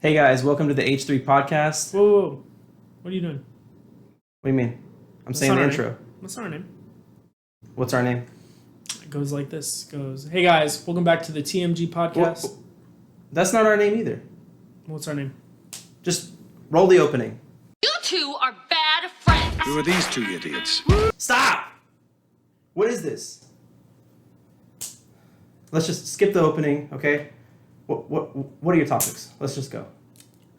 Hey guys, welcome to the H3 podcast. Whoa. What are you doing? What do you mean? I'm saying the intro. What's our name? What's our name? It goes like this. It goes, hey guys, welcome back to the TMG podcast. Well, that's not our name either. What's our name? Just roll the opening. You two are bad friends. Who are these two idiots? Stop! What is this? Let's just skip the opening, okay? What are your topics? Let's just go.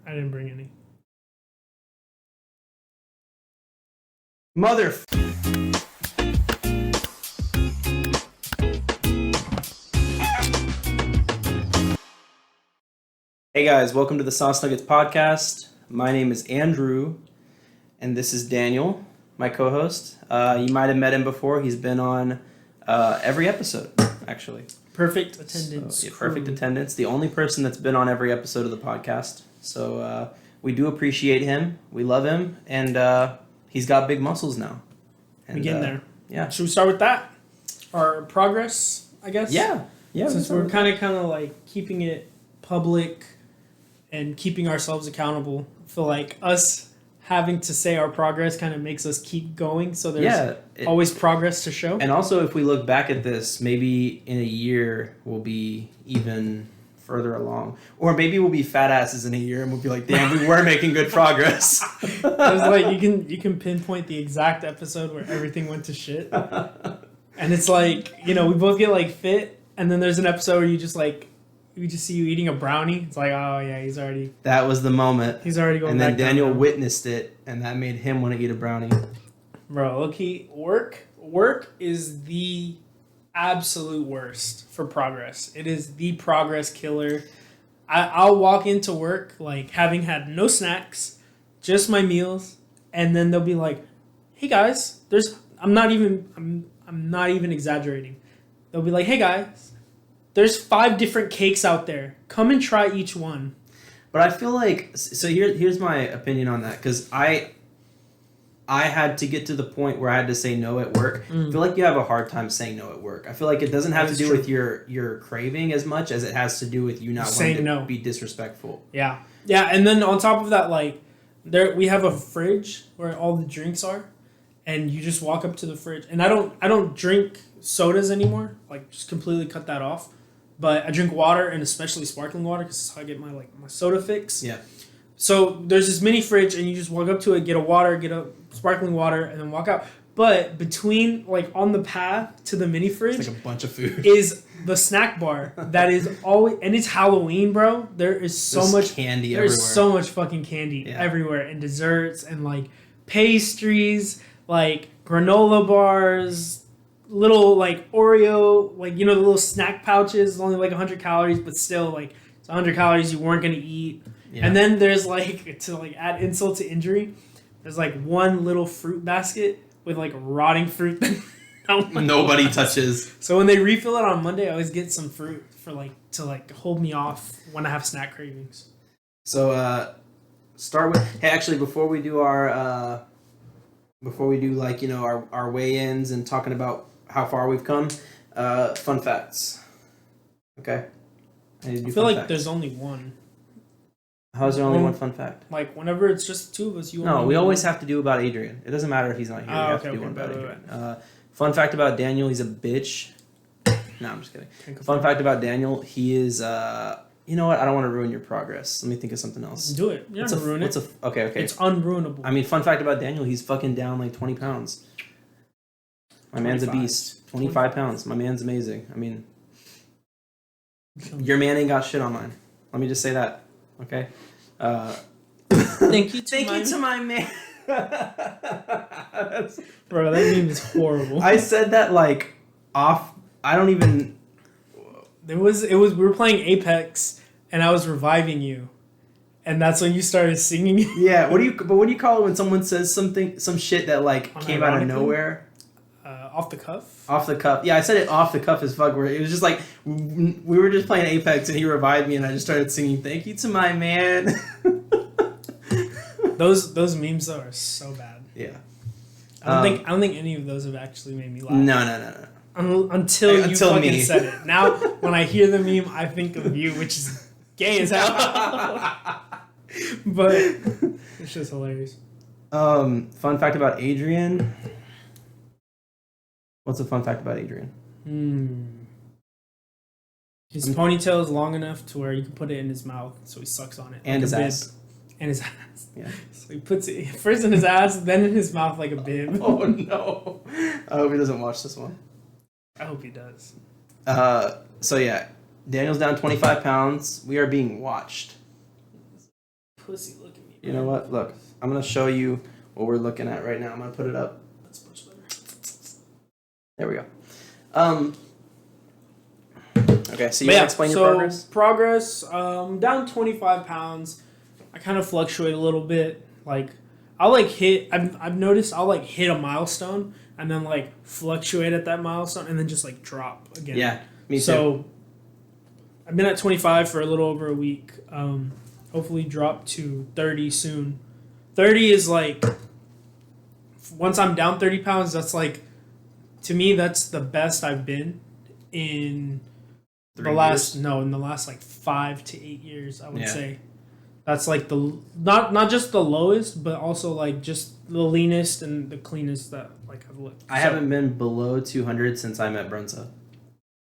I didn't bring any. Mother. Hey guys, welcome to the Sauce Nuggets podcast. My name is Andrew, and this is Daniel, my co-host. You might have met him before. He's been on every episode, actually. Perfect attendance. So, yeah, perfect attendance. The only person that's been on every episode of the podcast. So we do appreciate him. We love him, and he's got big muscles now. And, we getting there. Yeah. Should we start with that? Our progress, I guess? Yeah. Since we're kind of like keeping it public and keeping ourselves accountable. I feel like us having to say our progress kind of makes us keep going. So there's always progress to show. And also, if we look back at this, maybe in a year we'll be even further along. Or maybe we'll be fat asses in a year and we'll be like, damn, we were making good progress. It's like you can pinpoint the exact episode where everything went to shit. And it's like, we both get like fit, and then there's an episode where we just see you eating a brownie. It's like, oh yeah, That was the moment. He's already going. And then back Daniel down. witnessed it, and that made him want to eat a brownie. Bro, look, work is the absolute worst for progress. It is the progress killer. I'll walk into work like having had no snacks, just my meals, and then they'll be like, "Hey guys, I'm not even exaggerating. They'll be like, "Hey guys, there's 5 different cakes out there. Come and try each one." But I feel like, so here's my opinion on that, because I had to get to the point where I had to say no at work. I feel like you have a hard time saying no at work. I feel like it doesn't have to do with your craving as much as it has to do with you not wanting to be disrespectful. Yeah. Yeah, and then on top of that, like, we have a fridge where all the drinks are, and you just walk up to the fridge. And I don't drink sodas anymore. Like, just completely cut that off. But I drink water, and especially sparkling water, because that's how I get my soda fix. Yeah. So there's this mini fridge, and you just walk up to it, get a sparkling water, and then walk out. But between, on the path to the mini fridge, it's like a bunch of food, is the snack bar that is always, and it's Halloween, bro. There's much candy everywhere. There's so much fucking candy everywhere, and desserts, and pastries, granola bars, little Oreo, the little snack pouches, only 100 calories, but still it's 100 calories you weren't gonna eat. Yeah. And then there's to add insult to injury, there's one little fruit basket with rotting fruit that nobody touches. So when they refill it on Monday, I always get some fruit for to hold me off when I have snack cravings. So start with, hey, actually before we do our our weigh-ins and talking about how far we've come, fun facts. Okay. I feel like there's only one. How is there only one fun fact? Whenever it's just the two of us, we always have to do about Adrian. It doesn't matter if he's not here. We have to do one about Adrian. Fun fact about Daniel, he's a bitch. No, I'm just kidding. Fun fact about Daniel, he is, you know what? I don't want to ruin your progress. Let me think of something else. Do it. You're not going to ruin it. Okay. It's unruinable. I mean, fun fact about Daniel, he's fucking down 20 pounds. My man's a beast. 25 pounds. My man's amazing. I mean, your man ain't got shit on mine. Let me just say that. Okay. Thank you to my man. Bro, that meme is horrible. I said that off. I don't even. We were playing Apex, and I was reviving you, and that's when you started singing. Yeah. What do you call it when someone says some shit that came out of nowhere? Off the cuff? Off the cuff. Yeah, I said it off the cuff as fuck, where it was just we were just playing Apex and he revived me and I just started singing, "Thank you to my man." Those memes though are so bad. Yeah. I don't think any of those have actually made me laugh. No. Until you fucking me. said it. Now when I hear the meme, I think of you, which is gay as hell. But it's just hilarious. Fun fact about Adrian. What's a fun fact about Adrian? His ponytail is long enough to where you can put it in his mouth, so he sucks on it. And like his ass. And his ass. Yeah. So he puts it first in his ass, then in his mouth like a bib. Oh no. I hope he doesn't watch this one. I hope he does. So yeah, Daniel's down 25 pounds. We are being watched. Pussy, look at me. You know what? Look, I'm going to show you what we're looking at right now. I'm going to put it up. That's much better. There we go. Okay, so you want to explain your progress? Progress, down 25 pounds. I kind of fluctuate a little bit. Like, I'll like hit, I've noticed I'll like hit a milestone and then like fluctuate at that milestone and then just like drop again. Yeah, me too. So, I've been at 25 for a little over a week. Hopefully drop to 30 soon. 30 is like, once I'm down 30 pounds, that's like, to me, that's the best I've been in in the last like 5 to 8 years, I would say. That's like the not just the lowest, but also like just the leanest and the cleanest that like I've looked. I haven't been below 200 since I met Brunsa.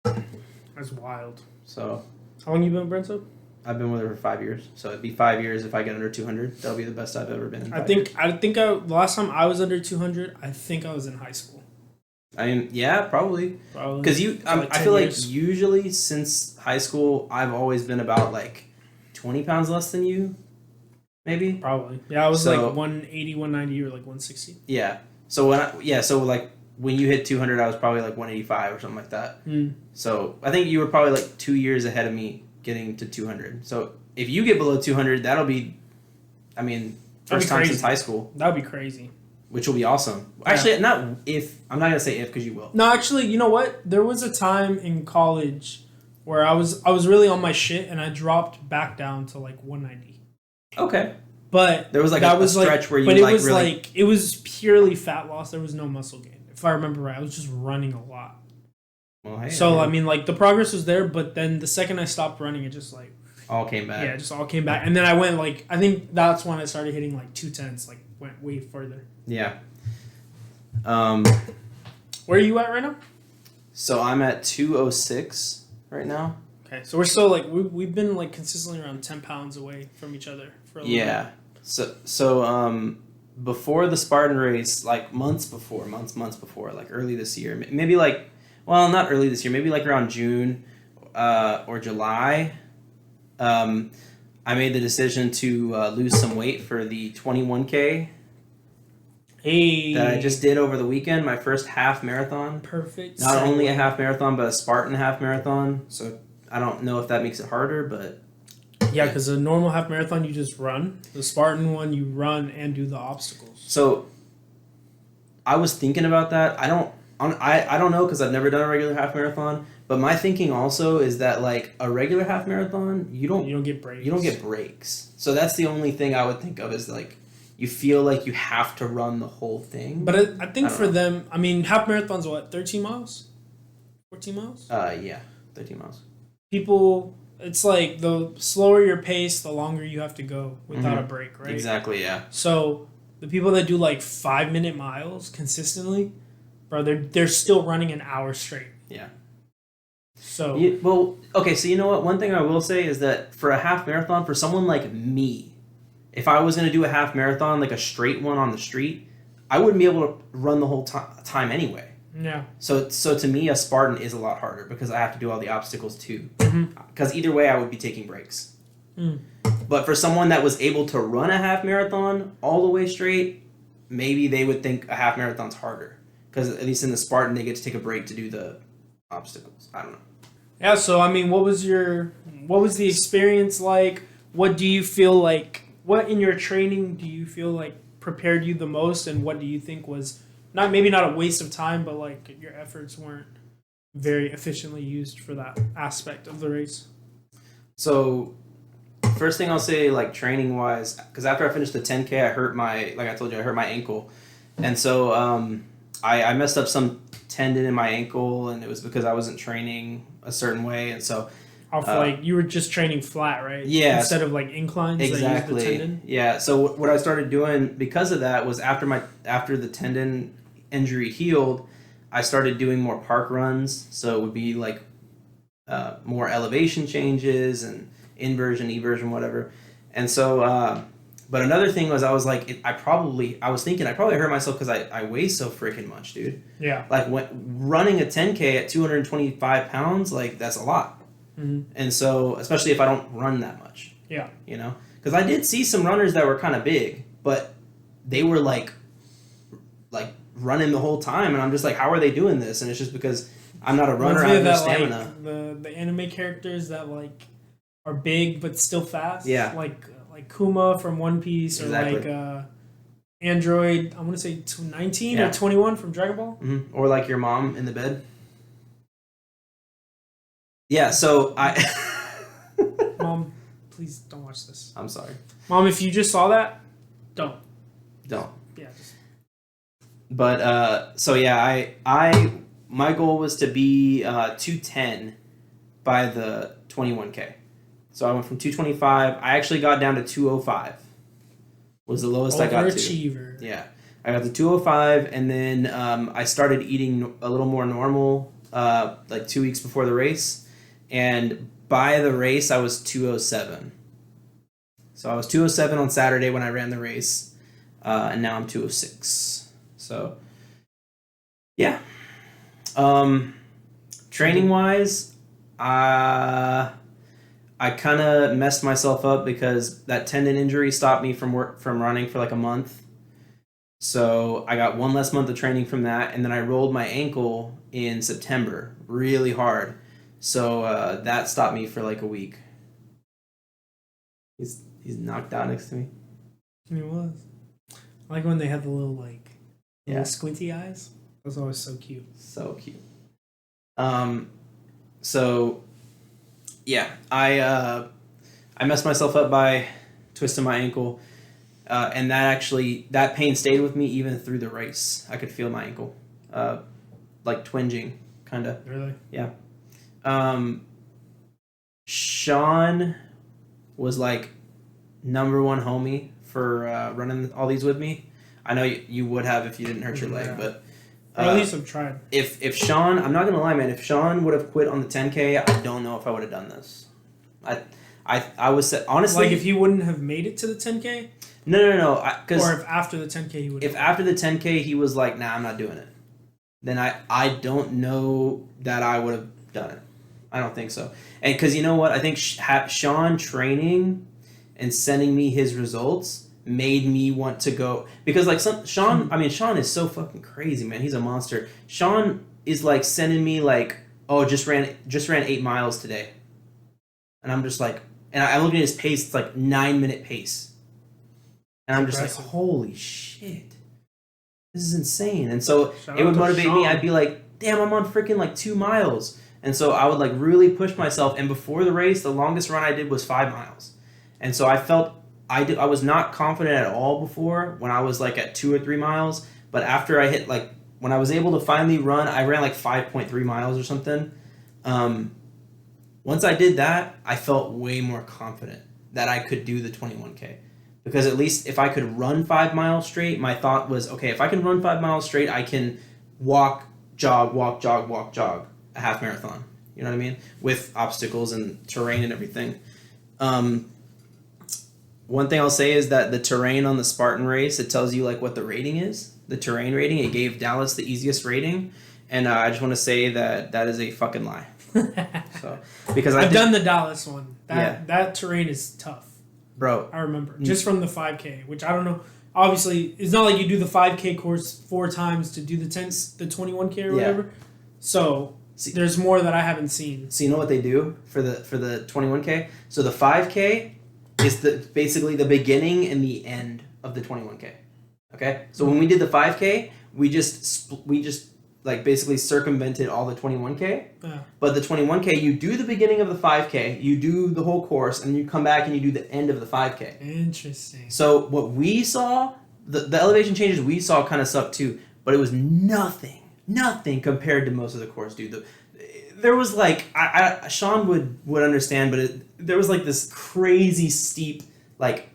That's wild. So how long you been with Brunsa? I've been with her for 5 years. So it'd be 5 years if I get under 200. That'll be the best I've ever been in. The last time I was under 200, I think I was in high school. I mean, yeah, probably. Because I feel like usually since high school, I've always been about like 20 pounds less than you, maybe. Probably. Yeah, I was like 180, 190, or like 160. Yeah. So when you hit 200, I was probably like 185 or something like that. So I think you were probably like 2 years ahead of me getting to 200. So if you get below 200, that'll be, I mean, first time since high school. That would be crazy. Which will be awesome. Actually, I'm not going to say if because you will. No, actually, you know what? There was a time in college where I was really on my shit and I dropped back down to like 190. Okay. But there was like a stretch where you it was purely fat loss. There was no muscle gain. If I remember right, I was just running a lot. Well, hey, so I mean, like the progress was there, but then the second I stopped running, it just like all came back. Yeah, it just all came back, and then I went like I think that's when I started hitting like 210s, like went way further. Yeah. Where are you at right now? So I'm at 206 right now. Okay, so we're still like we've been like consistently around 10 pounds away from each other for a little bit. So before the Spartan race, like months before, like early this year, maybe like, well, not early this year, maybe like around June or July, I made the decision to lose some weight for the 21K. Hey. That I just did over the weekend, my first half marathon. Perfect. Not only a half marathon, but a Spartan half marathon. So I don't know if that makes it harder, but... Yeah, because a normal half marathon, you just run. The Spartan one, you run and do the obstacles. So I was thinking about that. I don't know because I've never done a regular half marathon. But my thinking also is that like a regular half marathon, you don't get breaks. You don't get breaks. So that's the only thing I would think of is like you feel like you have to run the whole thing. But I think for them, I mean, half marathons what, 13 miles? 14 miles? Yeah, 13 miles. People, it's like the slower your pace, the longer you have to go without a break, right? Exactly, yeah. So the people that do like 5-minute miles consistently, bro, they're still running an hour straight. Yeah. So okay, so you know what? One thing I will say is that for a half marathon, for someone like me, if I was going to do a half marathon, like a straight one on the street, I wouldn't be able to run the whole time anyway. Yeah. So to me, a Spartan is a lot harder because I have to do all the obstacles too. Because either way, I would be taking breaks. But for someone that was able to run a half marathon all the way straight, maybe they would think a half marathon's harder. Because at least in the Spartan, they get to take a break to do the obstacles. I don't know. Yeah, so I mean, what was the experience like? What do you feel like, what in your training do you feel like prepared you the most, and what do you think was maybe not a waste of time, but like your efforts weren't very efficiently used for that aspect of the race? So first thing I'll say, like training wise, because after I finished the 10K, I hurt my ankle. And so I messed up some tendon in my ankle, and it was because I wasn't training a certain way. And so Off like you were just training flat, right? Yeah. Instead of like inclines. Exactly. That use the tendon. Yeah. So what I started doing because of that was after the tendon injury healed, I started doing more park runs. So it would be like more elevation changes and inversion, eversion, whatever. And so, but another thing was I was like, I probably hurt myself because I weigh so freaking much, dude. Yeah. Like running a 10K at 225 pounds, like that's a lot. Mm-hmm. And so, especially if I don't run that much. Yeah. You know? Because I did see some runners that were kind of big, but they were like running the whole time. And I'm just like, how are they doing this? And it's just because I'm not a runner, I have no stamina. Like, the anime characters that like are big but still fast. Yeah. Like Kuma from One Piece, or exactly. like Android, I want to say 19 or 21 from Dragon Ball. Mm-hmm. Or like your mom in the bed. Yeah, so I... Mom, please don't watch this. I'm sorry. Mom, if you just saw that, don't. Don't. Yeah, just... But, so yeah, my goal was to be 210 by the 21K. So I went from 225. I actually got down to 205. Was the lowest I got to. Overachiever. Yeah. I got to 205, and then I started eating a little more normal like 2 weeks before the race. And by the race, I was 207. So I was 207 on Saturday when I ran the race, and now I'm 206. So, yeah. Training-wise, I kind of messed myself up because that tendon injury stopped me from running for like a month. So I got one less month of training from that, and then I rolled my ankle in September really hard. So that stopped me for like a week. He's knocked out next to me. He was. I like when they had the little little squinty eyes. That was always so cute. So cute. So yeah, I messed myself up by twisting my ankle, and that pain stayed with me even through the race. I could feel my ankle, like twinging, kind of. Really? Yeah. Sean was like number one homie for running all these with me. I know you would have if you didn't hurt your leg, but or at least I've tried. If Sean, I'm not gonna lie, man. If Sean would have quit on the 10K, I don't know if I would have done this. I was honestly, like if he wouldn't have made it to the 10K. No. Or if after the 10K he would. If after the 10K he was like, nah, I'm not doing it, then I don't know that I would have done it. I don't think so. And because you know what, I think Sean training and sending me his results made me want to go, because like Sean is so fucking crazy, man. He's a monster. Sean is like sending me like, oh, just ran 8 miles today, and I'm just like, and I look at his pace, it's like 9-minute pace, and I'm just like, holy shit, this is insane. And so it would motivate me. I'd be like, damn, I'm on freaking like 2 miles. And so I would like really push myself. And before the race, the longest run I did was 5 miles. And so I felt I was not confident at all before when I was like at 2 or 3 miles. But after I hit like, when I was able to finally run, I ran like 5.3 miles or something. Once I did that, I felt way more confident that I could do the 21K. Because at least if I could run 5 miles straight, my thought was, okay, if I can run 5 miles straight, I can walk, jog, a half marathon. You know what I mean? With obstacles and terrain and everything. One thing I'll say is that the terrain on the Spartan race, it tells you like what the rating is. The terrain rating, it gave Dallas the easiest rating. And I just want to say that is a fucking lie. So, because I've done the Dallas one. That terrain is tough. Bro. I remember. Just from the 5K, which I don't know. Obviously, it's not like you do the 5K course 4 times to do the 21K or whatever. So there's more that I haven't seen. So you know what they do for the 21K? So the 5K is basically the beginning and the end of the 21K. Okay? So when we did the 5K, we just like basically circumvented all the 21K. Yeah. But the 21K, you do the beginning of the 5K, you do the whole course, and you come back and you do the end of the 5K. Interesting. So what we saw, the elevation changes we saw kind of sucked too, but it was nothing compared to most of the course, dude. there was like Sean would understand, but there was like this crazy steep, like,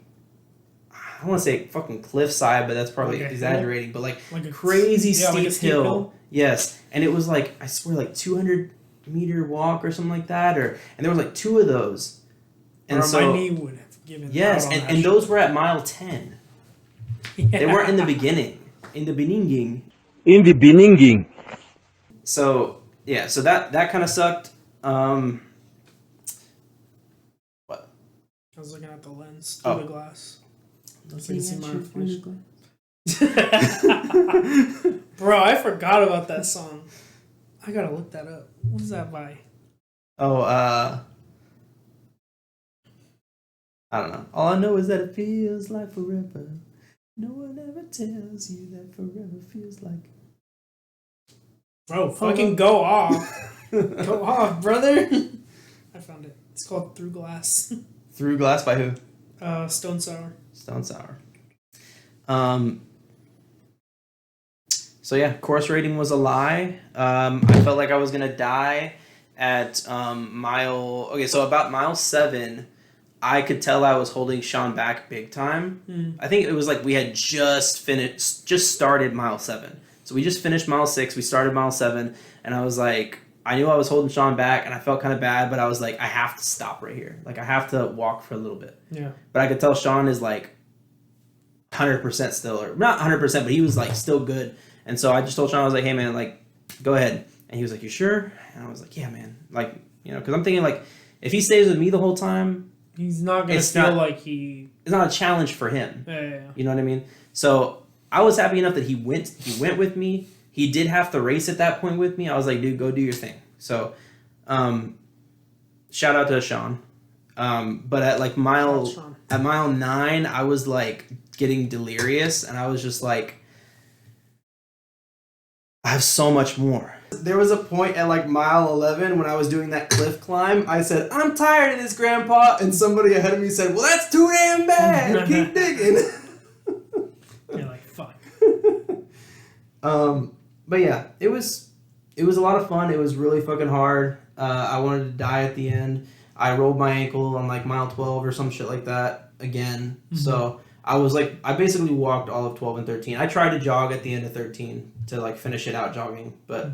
I don't want to say fucking cliffside, but that's probably like exaggerating, but like a crazy steep, like a steep hill. Yes, and it was like, I swear, like 200-meter walk or something like that, and there was like 2 of those, and or so my knee would have given. yes, and those were at mile 10. Yeah. They weren't in the beginning. In the beginning. So yeah, so that kind of sucked. What? I was looking at the lens through the glass. So you can see my reflection. Bro, I forgot about that song. I gotta look that up. What is that by? Oh, I don't know. All I know is that it feels like forever. No one ever tells you that forever feels like. Bro, fucking go off. Go off, brother. I found it. It's called Through Glass. Through Glass by who? Stone Sour. Stone Sour. So yeah, course rating was a lie. I felt like I was gonna die at mile. Okay, so about mile 7, I could tell I was holding Sean back big time. I think it was like we had just started mile 7. So we just finished mile 6. We started mile 7, and I was like, I knew I was holding Sean back, and I felt kind of bad, but I was like, I have to stop right here. Like, I have to walk for a little bit. Yeah. But I could tell Sean is like 100% still, or not 100%, but he was like still good. And so I just told Sean, I was like, hey man, like, go ahead. And he was like, you sure? And I was like, yeah, man. Like, because I'm thinking, like, if he stays with me the whole time, he's not gonna feel like he. It's not a challenge for him. Yeah. You know what I mean? So I was happy enough that he went with me. He did have to race at that point with me. I was like, dude, go do your thing. So, shout out to Sean. But at like mile 9, I was like getting delirious, and I was just like, I have so much more. There was a point at like mile 11 when I was doing that cliff climb. I said, I'm tired of this, Grandpa. And somebody ahead of me said, well, that's too damn bad. Keep digging. You're like, fuck. But yeah, it was a lot of fun. It was really fucking hard. I wanted to die at the end. I rolled my ankle on like mile 12 or some shit like that again. Mm-hmm. So I was like, I basically walked all of 12 and 13. I tried to jog at the end of 13 to like finish it out jogging, but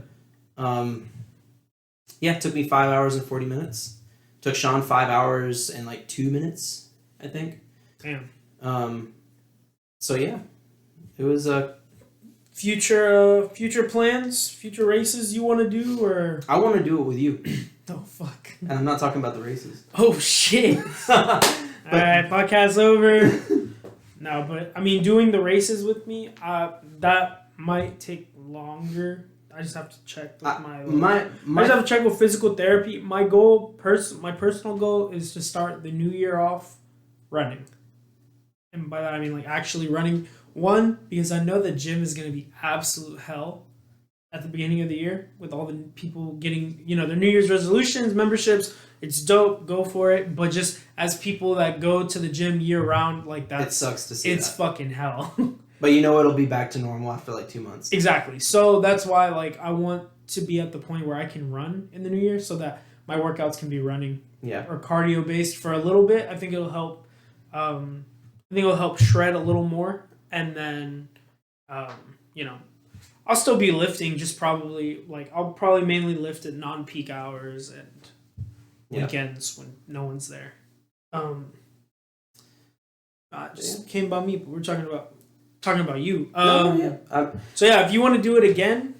yeah, it took me 5 hours and 40 minutes. Took Sean 5 hours and like 2 minutes, I think. Damn. So yeah, it was a future plans, future races you want to do, or I want to do it with you. Oh fuck! And I'm not talking about the races. Oh shit! All right, podcast over. No, but I mean, doing the races with me, that might take longer. I just have to check with I just have to check with physical therapy. My goal, my personal goal, is to start the new year off running, and by that I mean like actually running. One, because I know the gym is going to be absolute hell at the beginning of the year with all the people getting, their New Year's resolutions, memberships. It's dope. Go for it. But just as people that go to the gym year round, like that, it sucks to see. It's fucking hell. But it'll be back to normal after like 2 months. Exactly. So that's why I want to be at the point where I can run in the new year so that my workouts can be running. Yeah. Or cardio based for a little bit. I think it'll help. Shred a little more. And then, I'll still be lifting, just probably, I'll probably mainly lift at non-peak hours and weekends when no one's there. It just came about me, but we're talking about you. So yeah, if you want to do it again,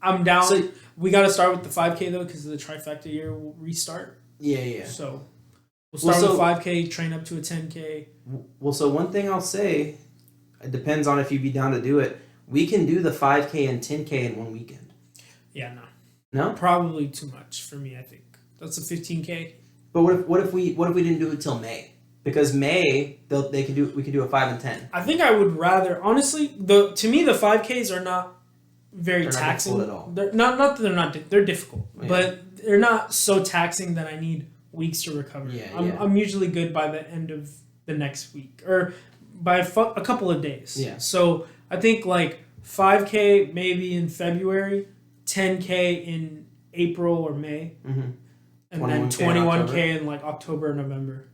I'm down. So, we got to start with the 5K though, because of the Trifecta year will restart. Yeah. So we'll start with 5K, train up to a 10K. Well, so one thing I'll say, it depends on if you'd be down to do it. We can do the 5K and 10K in one weekend. Yeah, no, probably too much for me. I think that's a 15K. But what if we didn't do it till May? Because May we can do a 5 and 10. I think I would rather, honestly, to me the 5Ks are not very taxing at all. They're not that they're not they're difficult, but they're not so taxing that I need weeks to recover. I'm usually good by the end of the next week or by a couple of days. Yeah. So I think 5K maybe in February, 10K in April or May, Mm-hmm. and then 21K in like October or November.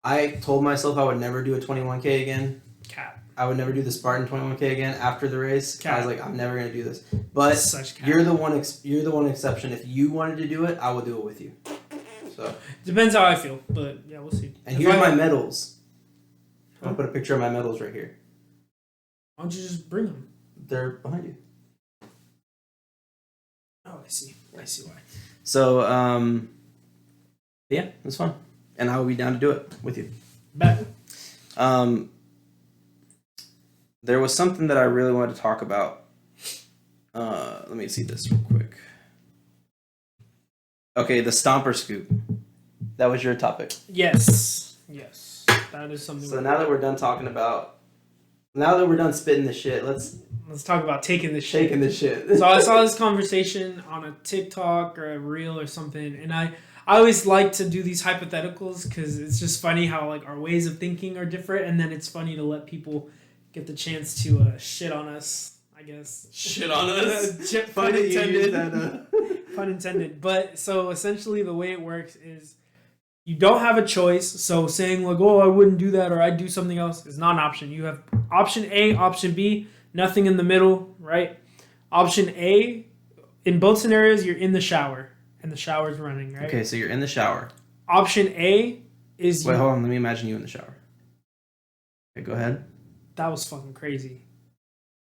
I told myself I would never do a 21K again. Cat. I would never do the Spartan 21K again after the race. Cat. I was like, I'm never gonna do this. But you're the one. You're the one exception. If you wanted to do it, I will do it with you. So depends how I feel, but yeah, we'll see. And here's my medals. I'll put a picture of my medals right here. Why don't you just bring them? They're behind you. Oh, I see. I see why. So, yeah, it was fun. And I will be down to do it with you. Bet. There was something that I really wanted to talk about. Let me see this real quick. Okay, the Stomper scoop. That was your topic. Yes. Yes. That is something. So now that we're done talking about, now that we're done spitting the shit, let's talk about taking the shit. Taking the shit. So I saw this conversation on a TikTok or a reel or something, and I always like to do these hypotheticals because it's just funny how like our ways of thinking are different, and then it's funny to let people get the chance to shit on us, I guess. Shit on us? Pun intended. Pun intended. But so essentially the way it works is you don't have a choice. So saying like, oh, I wouldn't do that or I'd do something else is not an option. You have option A, option B, nothing in the middle, right? Option A, in both scenarios, you're in the shower and the shower's running, right? Okay, so you're in the shower. Option A is... Wait, hold on. Let me imagine you in the shower. Okay, go ahead. That was fucking crazy.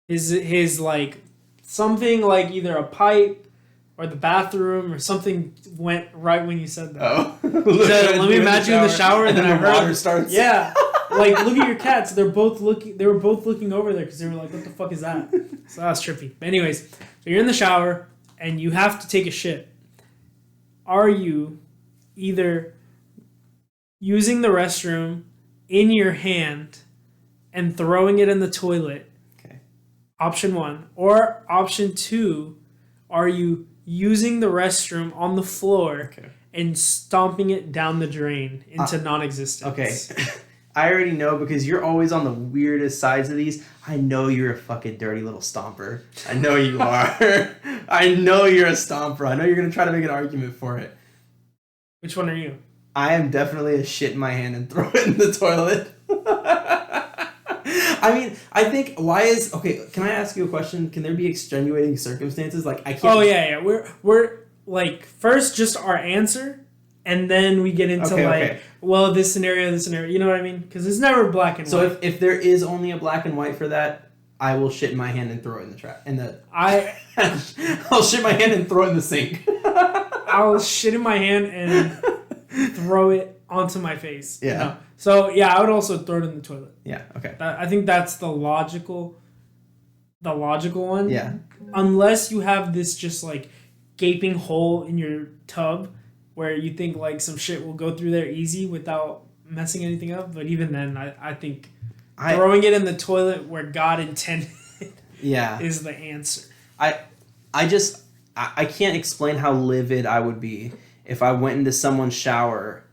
His like, something like either a pipe or the bathroom or something went right when you said that. Oh. So let me imagine you in the shower and then I heard... water starts. Yeah. Like, look at your cats. They were both looking over there because they were like, what the fuck is that? So that was trippy. But anyways, so you're in the shower and you have to take a shit. Are you either using the restroom in your hand and throwing it in the toilet? Okay. Option 1. Or option 2, are you using the restroom on the floor and stomping it down the drain into non-existence? Okay. I already know because you're always on the weirdest sides of these. I know you're a fucking dirty little stomper. I know you are. I know you're a stomper. I know you're going to try to make an argument for it. Which one are you? I am definitely a shit in my hand and throw it in the toilet. I mean, I think okay, can I ask you a question? Can there be extenuating circumstances? Like I can't... Oh yeah. We're like first just our answer and then we get into well, this scenario, you know what I mean? Because it's never black and white. So if there is only a black and white for that, I will shit in my hand and throw it in the trash. I'll shit my hand and throw it in the sink. I'll shit in my hand and throw it onto my face. Yeah. No. So yeah, I would also throw it in the toilet. Yeah. Okay. I think that's the logical one. Yeah. Unless you have this just like gaping hole in your tub where you think like some shit will go through there easy without messing anything up. But even then, I think throwing it in the toilet where God intended is the answer. I can't explain how livid I would be if I went into someone's shower.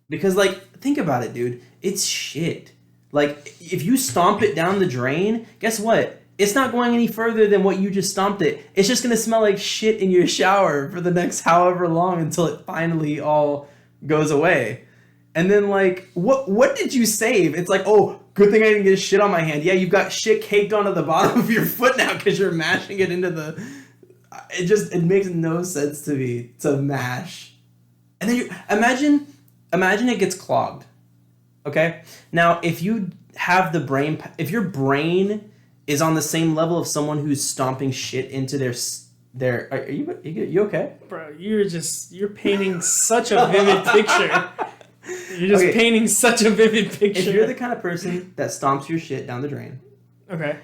Because, like, think about it, dude. It's shit. Like, if you stomp it down the drain, guess what? It's not going any further than what you just stomped it. It's just going to smell like shit in your shower for the next however long until it finally all goes away. And then, like, what did you save? It's like, oh, good thing I didn't get shit on my hand. Yeah, you've got shit caked onto the bottom of your foot now because you're mashing it into the... It makes no sense to me to mash. And then imagine it gets clogged. Okay? Now, if you have if your brain is on the same level of someone who's stomping shit into their are you okay? Bro, you're painting such a vivid picture. You're just painting such a vivid picture. If you're the kind of person that stomps your shit down the drain, okay,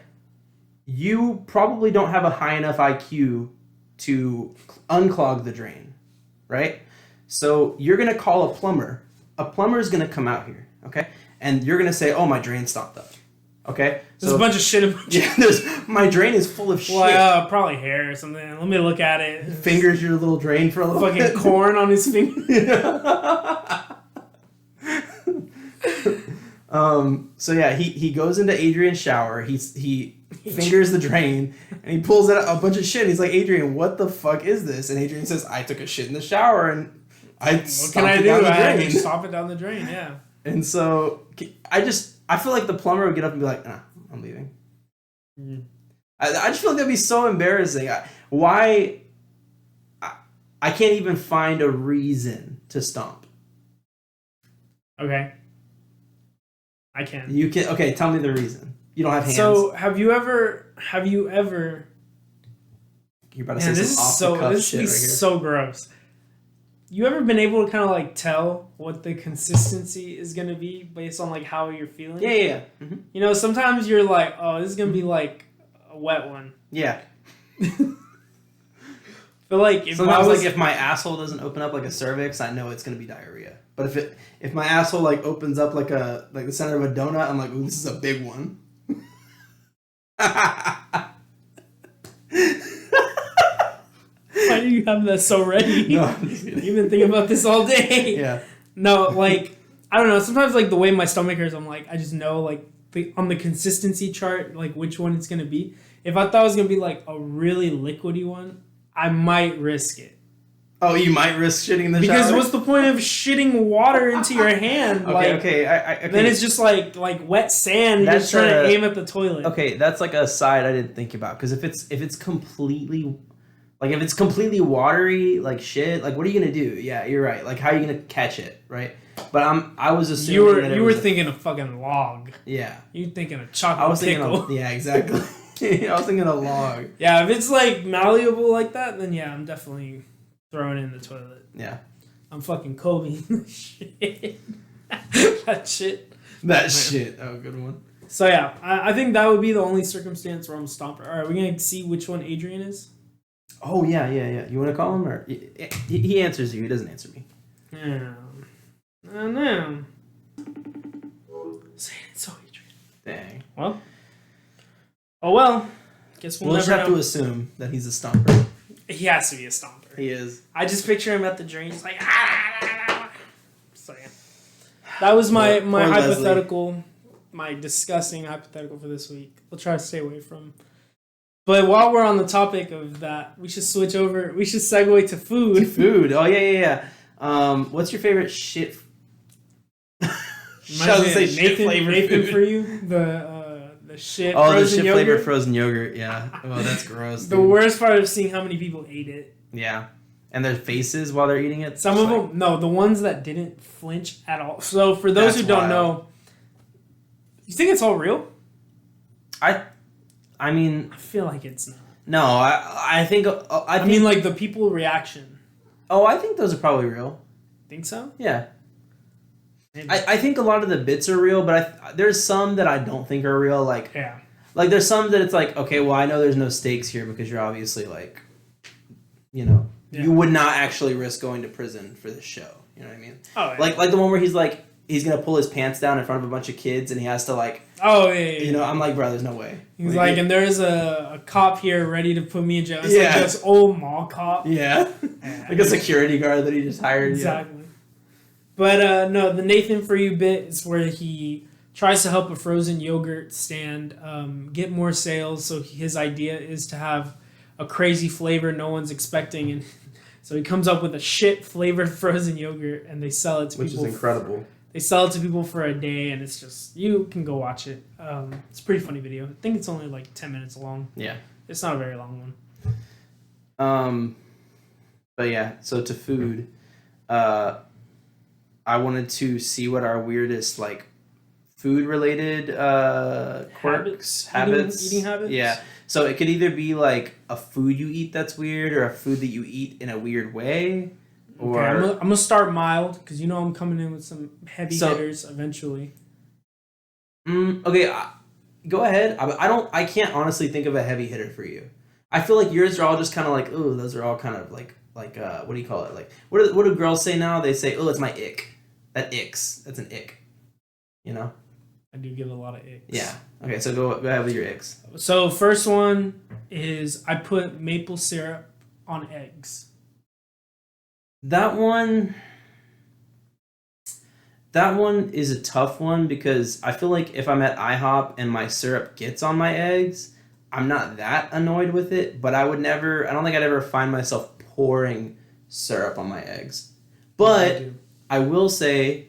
you probably don't have a high enough IQ to unclog the drain, right? So you're going to call a plumber. A plumber is going to come out here, okay? And you're going to say, oh, my drain stopped up, okay? There's a bunch of shit in my drain. Yeah, my drain is full of shit. Well, probably hair or something. Let me look at it. Fingers your little drain for a little fucking corn on his finger. So yeah, he goes into Adrian's shower. He fingers the drain, and he pulls out a bunch of shit. And he's like, Adrian, what the fuck is this? And Adrian says, I took a shit in the shower, and what can I do? I had to stop it down the drain, yeah. And so I feel like the plumber would get up and be like, nah, I'm leaving. Mm-hmm. I just feel like that'd be so embarrassing. I can't even find a reason to stomp. Okay. I can. You can. Okay, tell me the reason. You don't have hands. So have you ever? You're about to say this some off the cuff shit right here. So gross. You ever been able to kind of like tell what the consistency is gonna be based on like how you're feeling? Yeah. Mm-hmm. You know, sometimes you're like, oh, this is gonna be like a wet one. Yeah. But like, if my asshole doesn't open up like a cervix, I know it's gonna be diarrhea. But if my asshole like opens up like the center of a donut, I'm like, ooh, this is a big one. Why do you have that so ready? No, I'm just kidding. You've been thinking about this all day. Yeah. No, like, I don't know. Sometimes like the way my stomach hurts, I'm like, I just know like on the consistency chart, like which one it's gonna be. If I thought it was gonna be like a really liquidy one, I might risk it. Oh, you might risk shitting in the shower? Because what's the point of shitting water into your hand? Okay. Then it's just like wet sand. You're just trying to aim at the toilet. Okay, that's like a side I didn't think about. Because if it's completely watery, like shit, like what are you gonna do? Yeah, you're right. Like how are you gonna catch it, right? But I was assuming you were thinking of fucking log. Yeah. You thinking of chocolate pickle. Yeah, exactly. I was thinking a log. Yeah, if it's like malleable like that, then yeah, I'm definitely throwing it in the toilet. Yeah. I'm fucking Kobe. Shit. That shit. Oh, good one. So yeah, I think that would be the only circumstance where I'm a stomper. All right, we're gonna see which one Adrian is. Oh yeah. You want to call him or he answers you? He doesn't answer me. Yeah. No. Say it so, Adrian. Dang. Well. Oh well. Guess we'll just never have know. to assume that he's a stomper. He has to be a stomper. He is. I just picture him at the drain, just like So yeah. That was my hypothetical, Leslie. My disgusting hypothetical for this week. We'll try to stay away from. But while we're on the topic of that, we should switch over. We should segue to food. Food. Oh yeah. What's your favorite shit? Nathan for you. The shit. Oh, frozen the shit yogurt. flavored frozen yogurt. Yeah. Oh, that's gross. The worst part of seeing how many people ate it. Yeah. And their faces while they're eating it. Some of them, no, the ones that didn't flinch at all. So for those who don't know, you think it's all real? I mean, I feel like it's not. No, I think I mean, like the people reaction. Oh, I think those are probably real. Think so? Yeah. I think a lot of the bits are real, but there's some that I don't think are real. Like, yeah. Like there's some that it's like, okay, well I know there's no stakes here because you're obviously like, you know, you would not actually risk going to prison for this show. You know what I mean? Oh, yeah. Like the one where he's like, he's gonna pull his pants down in front of a bunch of kids and he has to like. Oh yeah. You know, I'm like, bro, there's no way. He's like, and there's a cop here ready to put me in jail. It's like this old mall cop. Yeah. Like a security guard that he just hired. Exactly. Yeah. But no, the Nathan For You bit is where he tries to help a frozen yogurt stand get more sales. So his idea is to have a crazy flavor no one's expecting, and so he comes up with a shit flavored frozen yogurt, and they sell it to people. Which is incredible. They sell it to people for a day, and it's just, you can go watch it. It's a pretty funny video. I think it's only like 10 minutes long. Yeah. It's not a very long one. But yeah, so to food, I wanted to see what our weirdest like food related quirks, habits. Eating habits? Yeah. So it could either be like a food you eat that's weird or a food that you eat in a weird way. Or okay, I'm gonna start mild because you know I'm coming in with some heavy hitters eventually. Okay, go ahead. I can't honestly think of a heavy hitter for you. I feel like yours are all just kind of like, ooh, those are all kind of like what do you call it? Like what do girls say now? They say, oh, it's my ick. That icks. That's an ick. You know? I do get a lot of icks. Yeah. Okay, so go ahead with your icks. So first one is I put maple syrup on eggs. That one is a tough one because I feel like if I'm at IHOP and my syrup gets on my eggs, I'm not that annoyed with it, but I don't think I'd ever find myself pouring syrup on my eggs. But I will say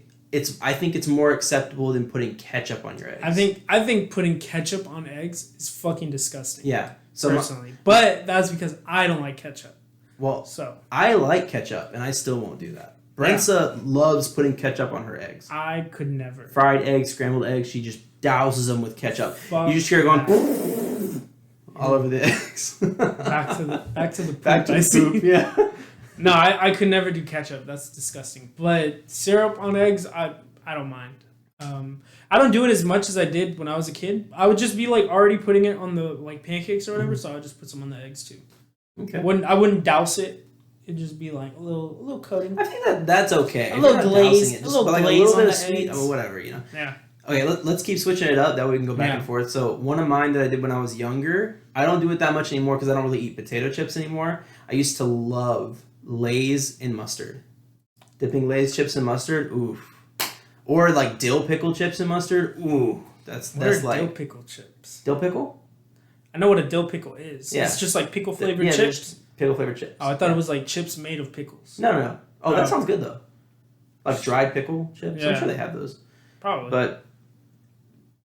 I think it's more acceptable than putting ketchup on your eggs. I think putting ketchup on eggs is fucking disgusting. Yeah. Personally. But that's because I don't like ketchup. Well, so I like ketchup, and I still won't do that. Brentsa loves putting ketchup on her eggs. I could never. Fried eggs, scrambled eggs, she just douses them with ketchup. You just hear it going all over the eggs. back to the poop. Back to the poop, yeah. No, I could never do ketchup. That's disgusting. But syrup on eggs, I don't mind. I don't do it as much as I did when I was a kid. I would just be like already putting it on the like pancakes or whatever, so I would just put some on the eggs too. Okay. I wouldn't douse it. It'd just be like a little coating. I think that's okay. A little glaze, a little bit of sweet, or whatever, you know. Yeah. Okay, let's keep switching it up. That way we can go back and forth. So one of mine that I did when I was younger, I don't do it that much anymore because I don't really eat potato chips anymore. I used to love Lay's in mustard. Dipping Lay's chips in mustard, oof. Or like dill pickle chips in mustard, ooh. That's like dill pickle chips. Dill pickle? I know what a dill pickle is. Yeah. It's just like pickle flavored chips. Pickle flavored chips. Oh, I thought it was like chips made of pickles. No. Oh, that sounds good though. Like dried pickle chips. Yeah. I'm sure they have those. Probably. But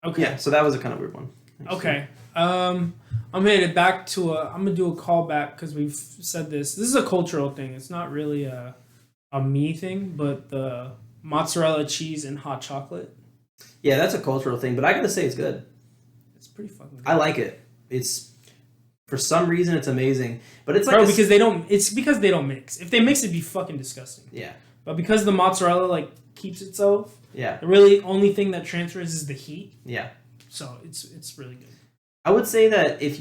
okay. Yeah, so that was a kind of weird one. Okay. I'm headed back to I'm gonna do a callback because we've said this. This is a cultural thing. It's not really a me thing, but the mozzarella cheese and hot chocolate. Yeah, that's a cultural thing, but I gotta say it's good. It's pretty fucking good. I like it. It's for some reason it's amazing, but it's like because they don't. It's because they don't mix. If they mix, it'd be fucking disgusting. Yeah. But because the mozzarella like keeps itself. Yeah. The really only thing that transfers is the heat. Yeah. So it's really good. I would say that if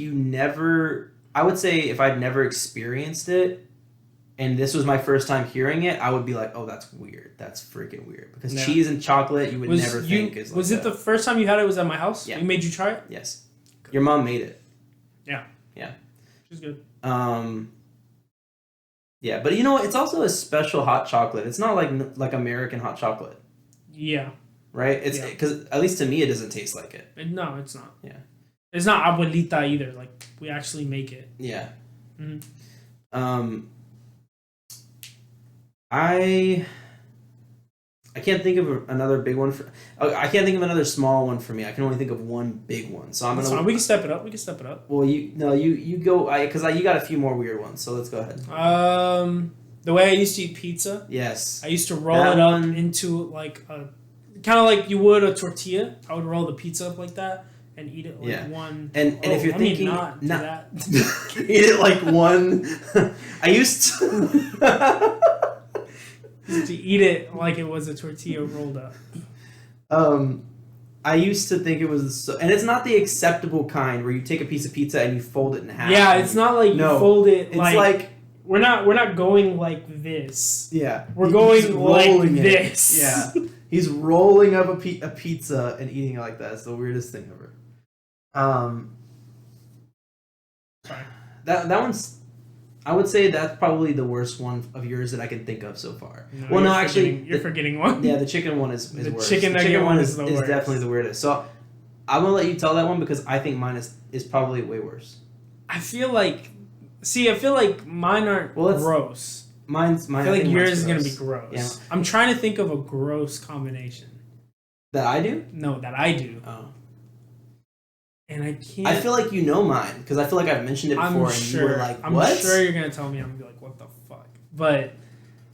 I'd never experienced it, and this was my first time hearing it, I would be like, oh, that's weird. That's freaking weird. Because cheese and chocolate, you would never think is like Was it the first time you had it was at my house? Yeah. We made you try it? Yes. Your mom made it. Yeah. Yeah. She's good. Yeah, but you know what? It's also a special hot chocolate. It's not like American hot chocolate. Yeah. Right? It's because at least to me, it doesn't taste like it. No, it's not. Yeah. It's not abuelita either. Like we actually make it. Yeah. Mm-hmm. I can't think of another big one I can't think of another small one for me. I can only think of one big one. So we can step it up. Well, you go because you got a few more weird ones. So let's go ahead. The way I used to eat pizza. Yes. I used to roll it up into like a kind of like you would a tortilla. I would roll the pizza up like that and eat it like one. And if you're thinking not that. Eat it like one. I used to eat it like it was a tortilla rolled up. I used to think it was, and it's not the acceptable kind where you take a piece of pizza and you fold it in half. Yeah, it's not like you fold it. It's like we're not going like this. Yeah, we're going like this. Yeah, he's rolling up a pizza and eating it like that. It's the weirdest thing ever. That one's. I would say that's probably the worst one of yours that I can think of so far. No, actually, you're forgetting one. Yeah, the chicken one is worse. The chicken one is definitely the weirdest. So I'm gonna let you tell that one because I think mine is probably way worse. I feel like mine aren't gross. I feel like yours is gonna be gross. Yeah. I'm trying to think of a gross combination. That I do? No, that I do. Oh. And I can't. I feel like you know mine because I feel like I've mentioned it before, and you were like, "What?" I'm sure you're gonna tell me. I'm gonna be like, "What the fuck?" But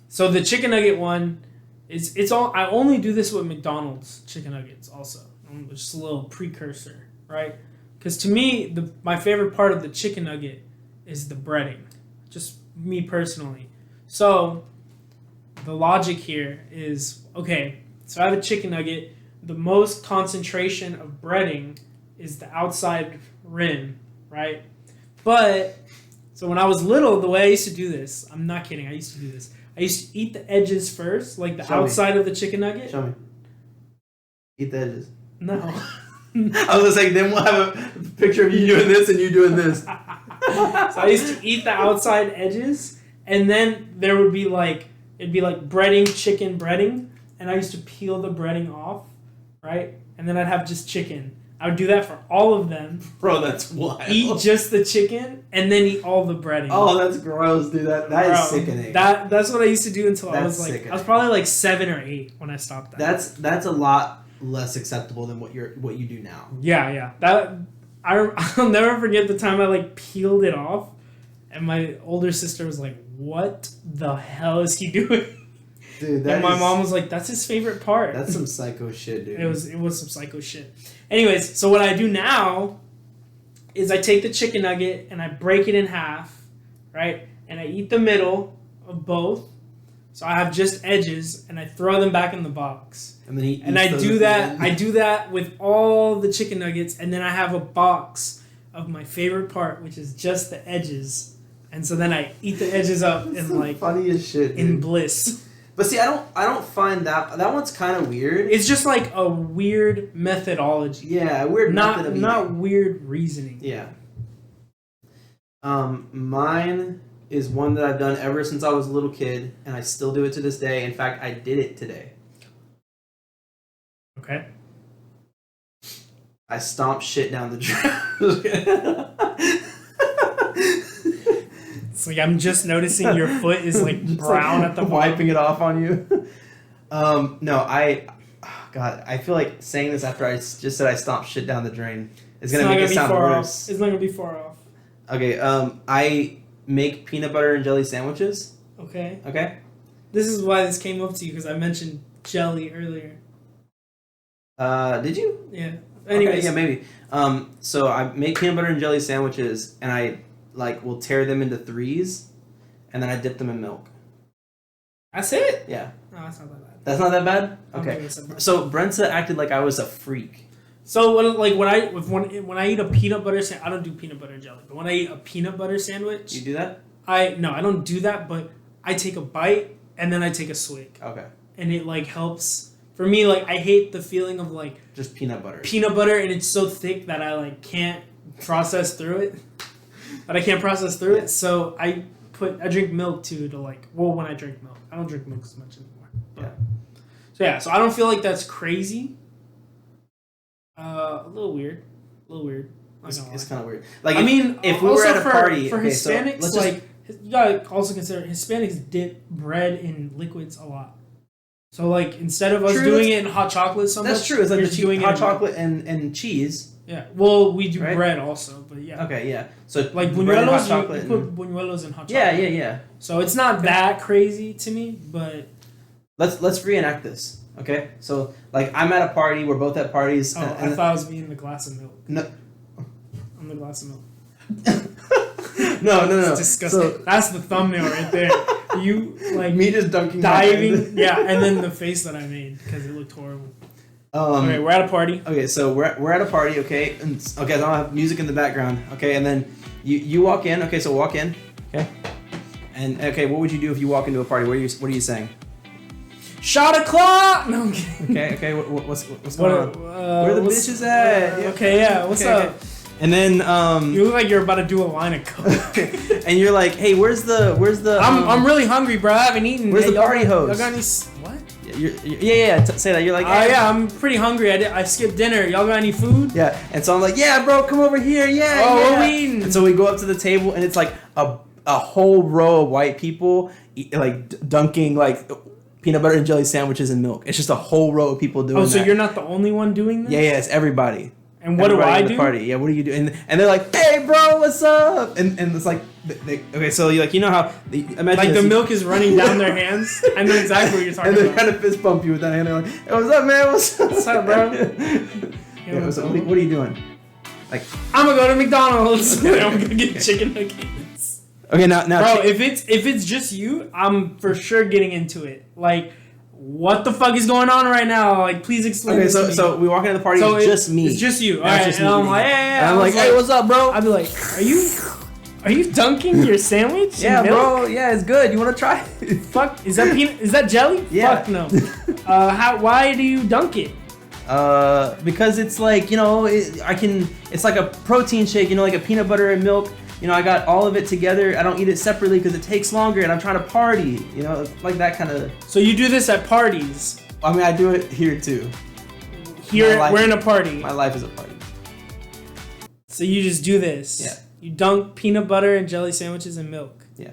so the chicken nugget one is it's all. I only do this with McDonald's chicken nuggets. Also, just a little precursor, right? Because to me, my favorite part of the chicken nugget is the breading. Just me personally. So the logic here is okay. So I have a chicken nugget. The most concentration of breading is the outside rim, right? But, so when I was little, the way I used to do this, I'm not kidding, I used to do this. I used to eat the edges first, like the outside of the chicken nugget. Show me. Eat the edges. No. I was like, then we'll have a picture of you doing this and you doing this. So I used to eat the outside edges, and then there would be like, it'd be like breading, chicken breading, and I used to peel the breading off, right? And then I'd have just chicken. I would do that for all of them. Bro, that's wild. Eat just the chicken and then eat all the breading. Oh, that's gross, dude. That is sickening. That's what I used to do until I was like sickening. I was probably like 7 or 8 when I stopped that. That's a lot less acceptable than what you do now. Yeah. I'll never forget the time I like peeled it off, and my older sister was like, "What the hell is he doing?" Dude, and my mom was like, "That's his favorite part." That's some psycho shit, dude. It was some psycho shit. Anyways, so what I do now is I take the chicken nugget and I break it in half, right? And I eat the middle of both. So I have just edges, and I throw them back in the box. And then I do that. I do that with all the chicken nuggets, and then I have a box of my favorite part, which is just the edges. And so then I eat the edges up in like funniest shit, dude. In bliss. But see, I don't find that one's kind of weird. It's just like a weird methodology. Yeah, a weird method of eating. Not weird reasoning. Yeah. Mine is one that I've done ever since I was a little kid, and I still do it to this day. In fact, I did it today. Okay. I stomped shit down the drain. It's like I'm just noticing your foot is like brown at the bottom. Wiping it off on you. No, I feel like saying this after I just said I stomped shit down the drain is gonna make it sound worse. It's not gonna be far off. Okay, I make peanut butter and jelly sandwiches. Okay. Okay. This is why this came up to you, because I mentioned jelly earlier. Did you? Yeah. Anyways. Okay, yeah, maybe. So I make peanut butter and jelly sandwiches, and I will tear them into 3s, and then I dip them in milk. That's it? Yeah. No, that's not that bad. That's not that bad? Okay. So Brenta acted like I was a freak. So when I eat a peanut butter sandwich, I don't do peanut butter and jelly, but when I eat a peanut butter sandwich, you do that? I don't do that, but I take a bite and then I take a swig. Okay. And it helps. For me, I hate the feeling of just peanut butter. Peanut butter, and it's so thick that I can't process through it. So I drink milk too when I drink milk. I don't drink milk as much anymore. But, so I don't feel like that's crazy. A little weird. It's kind of weird. If we were at a party for Hispanics, so you gotta also consider Hispanics dip bread in liquids a lot. So instead of us doing it in hot chocolate, that's true. It's like the hot chocolate and cheese. Yeah. Well, we do bread also, but yeah. Okay, yeah. So buñuelos, you put buñuelos in hot chocolate. Yeah. So it's not that crazy to me, but let's reenact this. Okay, so I'm at a party. We're both at parties. Oh, I thought I was being the glass of milk. No, I'm the glass of milk. No. It's disgusting. So, that's the thumbnail right there. You me just dunking, diving, yeah, and then the face that I made because it looked horrible. Okay, we're at a party. Okay, so we're at a party. Okay, so I don't have music in the background. Okay, and then you walk in. Okay, so walk in. Okay, and what would you do if you walk into a party? What are you saying? Shot o'clock! No, I'm kidding. Okay. What's going on? Where the bitches at? Okay, yeah. What's up? And then you look like you're about to do a line of coke. And you're like, hey, where's the? I'm really hungry, bro. I haven't eaten. Where's the party host? Y'all got any? What? Say that. You're like, hey, yeah, I'm pretty hungry. I skipped dinner. Y'all got any food? Yeah. And so I'm like, yeah, bro, come over here. Yeah. Oh, what we eating? And so we go up to the table, and it's like a whole row of white people dunking peanut butter and jelly sandwiches in milk. It's just a whole row of people doing that. Oh, so you're not the only one doing this? Yeah, it's everybody. And what do I do? Party. Yeah, what do you do? And they're like, hey, bro, what's up? And it's like, okay, so you know how imagine the milk is running down their hands. I know exactly what you're talking about. And they're trying to fist bump you with that hand. They're like, hey, what's up, man? What's up, bro? What are you doing? I'm gonna go to McDonald's. I'm gonna get chicken nuggets. Okay, now, bro, if it's just you, I'm for sure getting into it. What the fuck is going on right now? Please explain. Okay, so we walk into the party. It's just me. It's just you. All right, and I'm like, hey, what's up, bro? I'd be like, are you dunking your sandwich? Yeah, bro. Yeah, it's good. You want to try? Fuck, is that peanut? Is that jelly? Yeah. Fuck no. Why do you dunk it? Because it's it's like a protein shake. Like a peanut butter and milk. I got all of it together. I don't eat it separately because it takes longer, and I'm trying to party. Like that kind of. So you do this at parties? I mean, I do it here too. Here, we're in a party. My life is a party. So you just do this. Yeah. You dunk peanut butter and jelly sandwiches in milk. Yeah.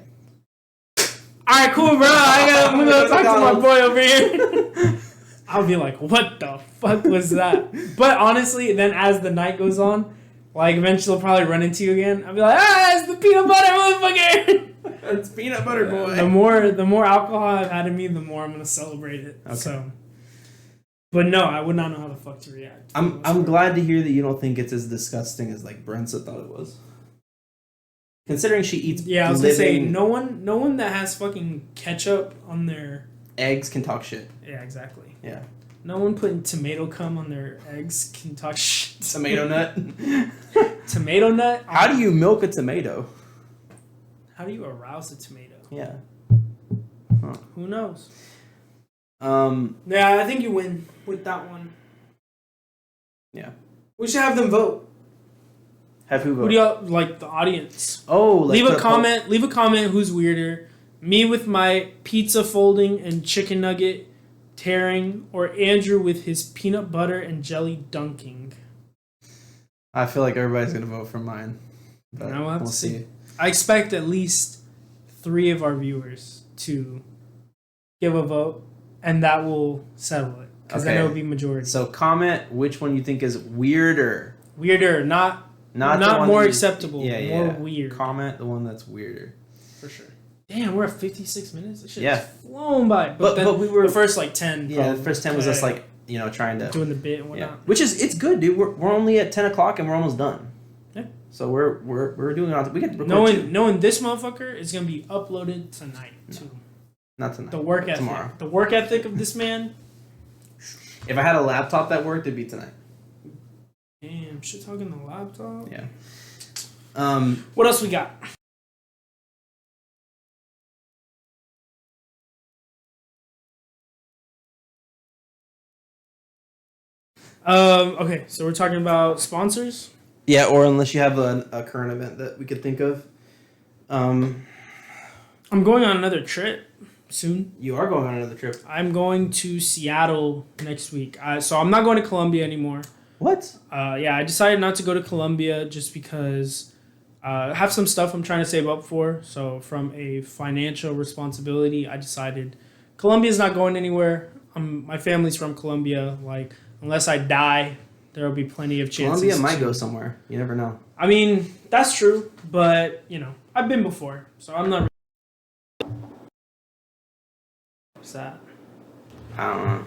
All right, cool, bro. I'm gonna talk to my boy over here. I'll be like, what the fuck was that? But honestly, then as the night goes on, like eventually I'll probably run into you again. I'll be like, it's the peanut butter motherfucker. It's peanut butter boy. The more alcohol I've had in me, the more I'm gonna celebrate it. Okay. So, but no, I would not know how the fuck to react. I'm glad to hear that you don't think it's as disgusting as like Brentsa thought it was. Considering she eats I was gonna say no one that has fucking ketchup on their eggs can talk shit. Yeah, exactly. Yeah. No one putting tomato cum on their eggs can talk shit. Tomato nut. Tomato nut. How do you milk a tomato? How do you arouse a tomato? Yeah. Huh. Who knows? Yeah, I think you win with that one. Yeah. We should have them vote. Have who vote? Who do y'all like? The audience. Oh, leave a comment. Leave a comment. Who's weirder? Me with my pizza folding and chicken nugget tearing, or Andrew with his peanut butter and jelly dunking? I feel like everybody's gonna vote for mine. But we'll have to see. see. I expect at least 3 of our viewers to give a vote, and that will settle it. Because then it'll be majority. So comment which one you think is weirder. Weirder, not more acceptable. More weird. Comment the one that's weirder. For sure. Damn, we're at 56 minutes. This shit has flown by. But we were the first 10. Yeah, the first 10 was just trying to doing the bit and whatnot. Yeah. Which is it's good, dude. We're only at 10 o'clock and we're almost done. Yeah. So we're doing it. We could record knowing this motherfucker is gonna be uploaded tonight too. Not tonight. The work ethic. Tomorrow. The work ethic of this man. If I had a laptop that worked, it'd be tonight. Damn, shit talking the laptop. Yeah. What else we got? Okay, so we're talking about sponsors. Yeah, or unless you have a current event that we could think of. I'm going on another trip soon. You are going on another trip. I'm going to Seattle next week. So I'm not going to Colombia anymore. What? I decided not to go to Colombia just because I have some stuff I'm trying to save up for. So from a financial responsibility, I decided Colombia's not going anywhere. My family's from Colombia. Like, unless I die, there will be plenty of chances. Colombia might go somewhere. You never know. I mean, that's true, but I've been before, so I'm not. What's that? I don't know.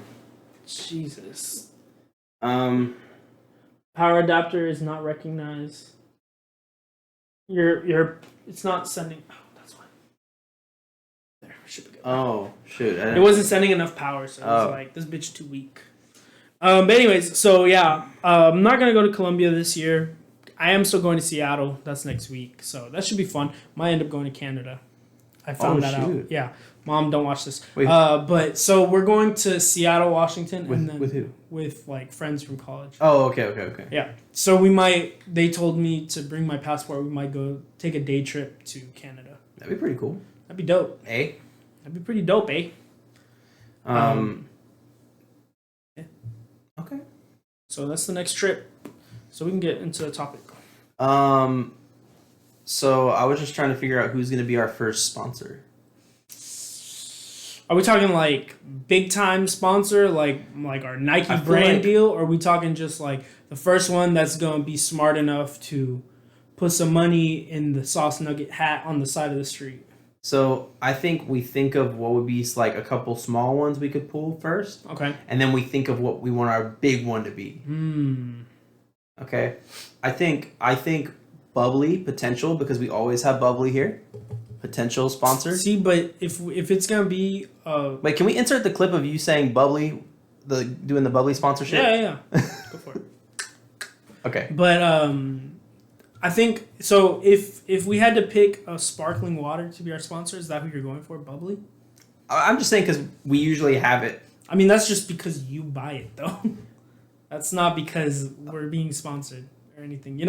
Jesus. Power adapter is not recognized. It's not sending. Oh, that's fine. There, should be good. Oh shoot! It wasn't sending enough power, so I was like, this bitch too weak. But anyways, so I'm not gonna go to Colombia this year. I am still going to Seattle. That's next week, so that should be fun. Might end up going to Canada. I found that out. Yeah, Mom, don't watch this. Wait. But so we're going to Seattle, Washington, with who? With like friends from college. Oh, okay. Yeah, so they told me to bring my passport. We might go take a day trip to Canada. That'd be pretty cool. That'd be dope. Eh? That'd be pretty dope, eh? Yeah. Okay. So that's the next trip. So we can get into the topic. So I was just trying to figure out who's going to be our first sponsor. Are we talking like big time sponsor, like our Nike brand deal, or are we talking just like the first one that's going to be smart enough to put some money in the sauce nugget hat on the side of the street? So I think we think of what would be like a couple small ones we could pull first. Okay. And then we think of what we want our big one to be. Okay. I think bubbly potential, because we always have bubbly here. Potential sponsor. See, but if it's gonna be wait, can we insert the clip of you saying bubbly, doing the bubbly sponsorship? Yeah. Go for it. Okay. But I think so. If we had to pick a sparkling water to be our sponsor, is that who you're going for? Bubbly? I'm just saying because we usually have it. I mean, that's just because you buy it, though. That's not because we're being sponsored or anything,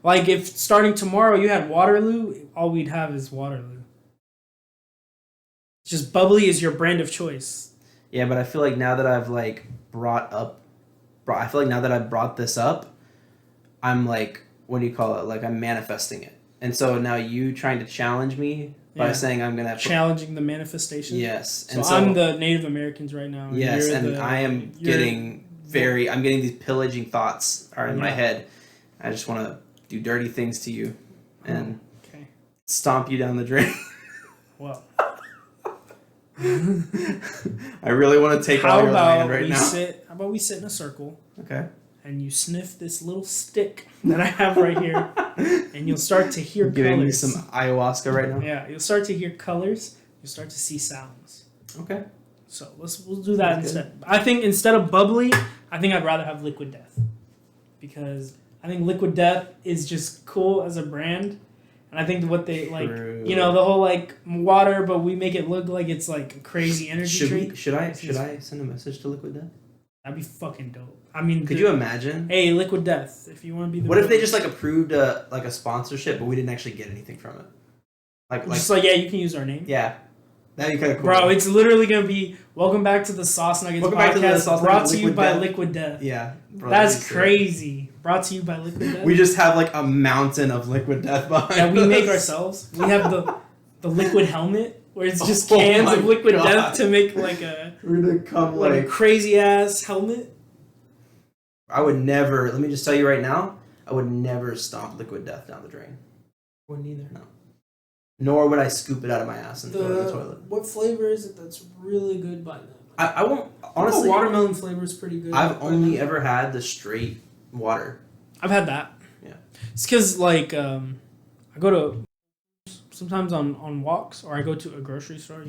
Like, if starting tomorrow you had Waterloo, all we'd have is Waterloo. Just bubbly is your brand of choice. Yeah, but I feel like now that I've brought this up, I'm like what do you call it? Like I'm manifesting it. And so now you trying to challenge me by saying I'm gonna challenging the manifestation. Yes, and so I'm the Native Americans right now. Yes, and I am getting I'm getting these pillaging thoughts are in my head. I just want to do dirty things to you, and stomp you down the drain. Well, I really want to take all your land right now. How about we sit in a circle? Okay. And you sniff this little stick that I have right here, and you'll start to hear colors. Giving me some ayahuasca right now. Yeah, you'll start to hear colors. You'll start to see sounds. Okay. So we'll do that instead. I think instead of bubbly, I think I'd rather have Liquid Death, because I think Liquid Death is just cool as a brand, and I think what they like, the whole like water, but we make it look like it's like a crazy energy drink. Should I send a message to Liquid Death? That'd be fucking dope. I mean, could you imagine? Hey, Liquid Death, if you want to be the. What if they just like approved a sponsorship, but we didn't actually get anything from it? You can use our name. Yeah, that'd be kind of cool. Bro, it's literally gonna be welcome back to the Sauce Nuggets podcast, brought to you by Liquid Death. Yeah, bro, that's crazy. Brought to you by Liquid Death. We just have like a mountain of Liquid Death behind that we make ourselves. We have the liquid helmet. Where it's just cans of Liquid Death to make like a we're gonna come like a crazy ass helmet. I would never. Let me just tell you right now. I would never stomp Liquid Death down the drain. Wouldn't either. No. Nor would I scoop it out of my ass and throw it in the toilet. What flavor is it that's really good by them? I won't honestly. The watermelon flavor is pretty good. I've only ever had the straight water. I've had that. Yeah. It's because like I go to. Sometimes on walks, or I go to a grocery store.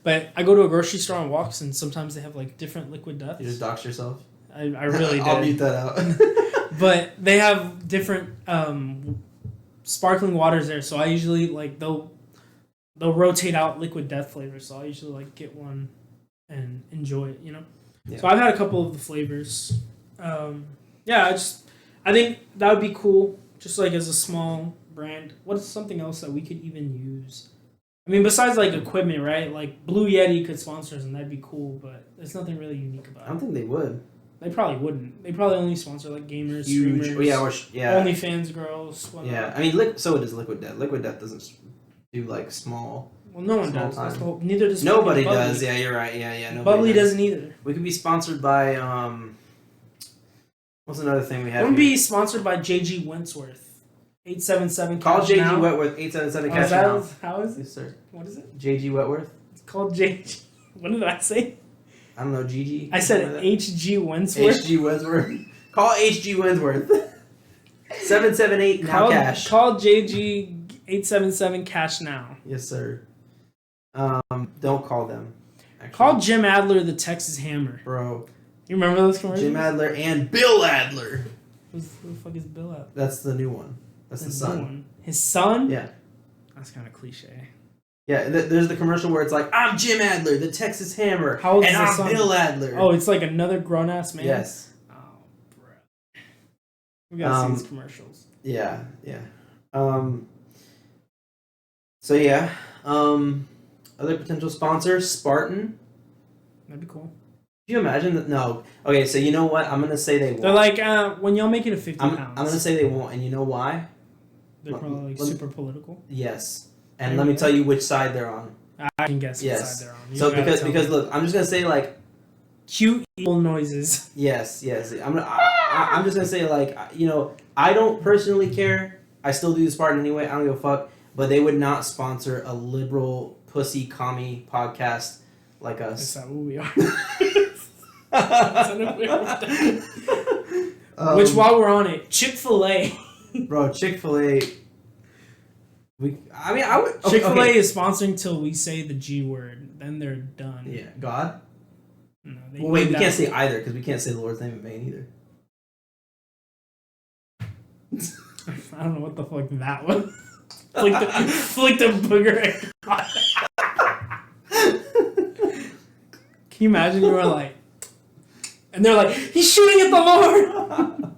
But I go to a grocery store on walks, and sometimes they have like different Liquid Deaths. You just dox yourself. I really did. I'll mute that out. But they have different sparkling waters there, so I usually like they'll rotate out Liquid Death flavors. So I usually like get one and enjoy it. Yeah. So I've had a couple of the flavors. I think that would be cool, just like as a small brand. What is something else that we could even use? I mean, besides like equipment, right? Like Blue Yeti could sponsor us, and that'd be cool. But there's nothing really unique about it. I don't think they would. They probably wouldn't. They probably only sponsor like gamers, huge, streamers, yeah, OnlyFans girls. Whatnot. Yeah, I mean, so does Liquid Death. Liquid Death doesn't do like small. Well, no one does. That's the whole, neither does. Nobody does. Yeah, you're right. Yeah. Bubbly doesn't either. We could be sponsored by what's another thing we have? We'll be sponsored by JG Wentworth. 877 Call JG now. Wentworth 877 cash now. How is it? Yes, sir. What is it? JG Wentworth. It's called JG. What did I say? I don't know, GG. I said like HG Wentworth. HG Wentworth. Call HG Wentworth. 778 now cash. Call JG 877 cash now. Yes, sir. Don't call them. Actually. Call Jim Adler the Texas Hammer. Bro. You remember those commercials? Jim Adler and Bill Adler. Who the fuck is Bill Adler? That's the new one. That's the son. One. His son? Yeah. That's kind of cliche. Yeah, there's the commercial where it's like, I'm Jim Adler, the Texas Hammer, How old is and the I'm son? Bill Adler. Oh, it's like another grown-ass man? Yes. Oh, bro. We gotta see these commercials. Yeah. So yeah, other potential sponsors, Spartan. That'd be cool. Can you imagine that? No. Okay, so you know what? I'm gonna say they won't. They're like, when y'all make it to 50 pounds. I'm gonna say they won't, and you know why? They're probably super political. Yes, and let me tell you which side they're on. I can guess which side they're on. So because look, I'm just gonna say like cute evil noises. Yes. I'm just gonna say like I don't personally care. I still do the Spartan anyway. I don't give a fuck. But they would not sponsor a liberal pussy commie podcast like us. That's not who we are. Which, while we're on it, Chick-fil-A. Bro, Chick-fil-A. Chick-fil-A is sponsoring till we say the G word. Then they're done. Yeah, God. No, we can't say either because we can't say the Lord's name in vain either. I don't know what the fuck that was. Flick the booger. Can you imagine you were like, and they're like, he's shooting at the Lord.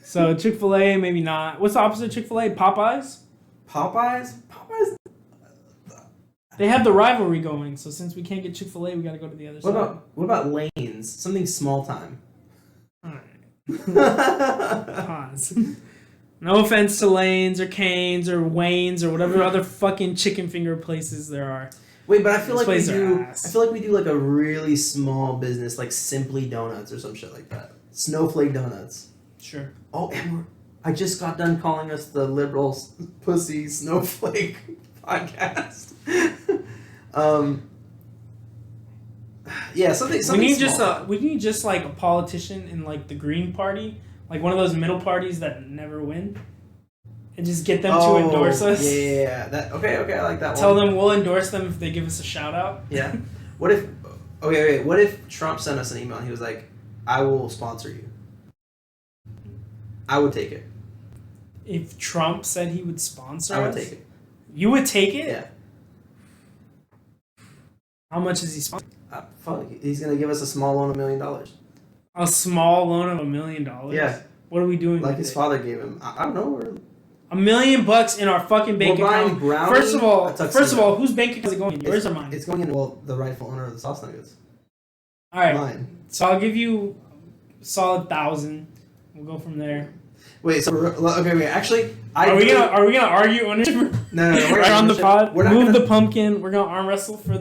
So Chick-fil-A, maybe not. What's the opposite of Chick-fil-A? Popeyes? Popeyes. They have the rivalry going, so since we can't get Chick-fil-A, we gotta go to the other side. What about Lanes? Something small time. Alright. Pause. No offense to Lanes or Canes or Wayne's or whatever other fucking chicken finger places there are. Wait, but I feel like we Those places are do. ass. I feel like we do like a really small business, like Simply Donuts or some shit like that. Snowflake Donuts. Sure. Oh, and I just got done calling us the liberal pussy snowflake podcast. Yeah, something. We need small. we need just like a politician in like the Green Party, like one of those middle parties that never win, and just get them to endorse us. Yeah. That okay. I like that Tell one. them we'll endorse them if they give us a shout out. Yeah. What if? Okay, wait. What if Trump sent us an email and he was like, "I will sponsor you." I would take it. If Trump said he would sponsor us, I would take it. You would take it? Yeah. How much is he sponsoring? Fuck. He's gonna give us a small loan of $1 million. A small loan of $1 million? Yeah. What are we doing Like with his it? father gave him. I don't know. We're $1 million in our fucking bank We're buying account. brownie, First of all, a tuxedo. whose bank account is it going in? Yours or mine? It's going in. Well, the rightful owner of the sauce nuggets. All right. Mine. So I'll give you a solid 1,000. We'll go from there. Wait. So okay. Wait. Actually, Are we gonna argue ownership? No. We're Right not on the ownership. pod. We're not Move gonna, the pumpkin. We're gonna arm wrestle for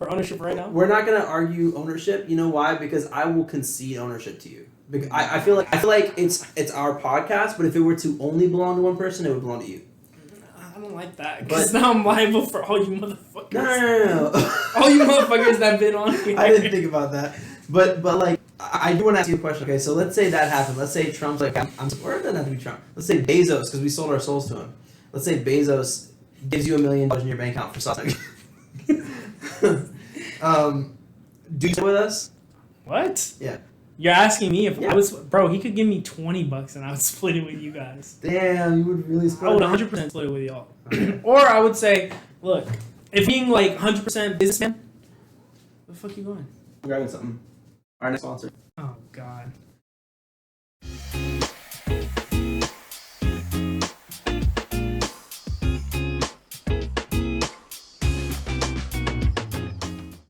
ownership right now. We're not gonna argue ownership. You know why? Because I will concede ownership to you. Because I feel like it's our podcast, but if it were to only belong to one person, it would belong to you. I don't like that because But- now I'm liable for all you motherfuckers. No. All you motherfuckers that been on here. I didn't think about that. But like, I do want to ask you a question. Okay, so let's say that happened. Let's say Trump's like, or it doesn't have to be Trump. Let's say Bezos, because we sold our souls to him. Let's say Bezos gives you $1 million in your bank account for something. Do you stay with us? What? Yeah. You're asking me if Yeah. I was, bro? He could give me $20 and I would split it with you guys. Damn, you would really I split would it. 100% split it with y'all. Or I would say, look, if being like 100% businessman, where the fuck you going? I'm grabbing something. Our next sponsor. Oh God.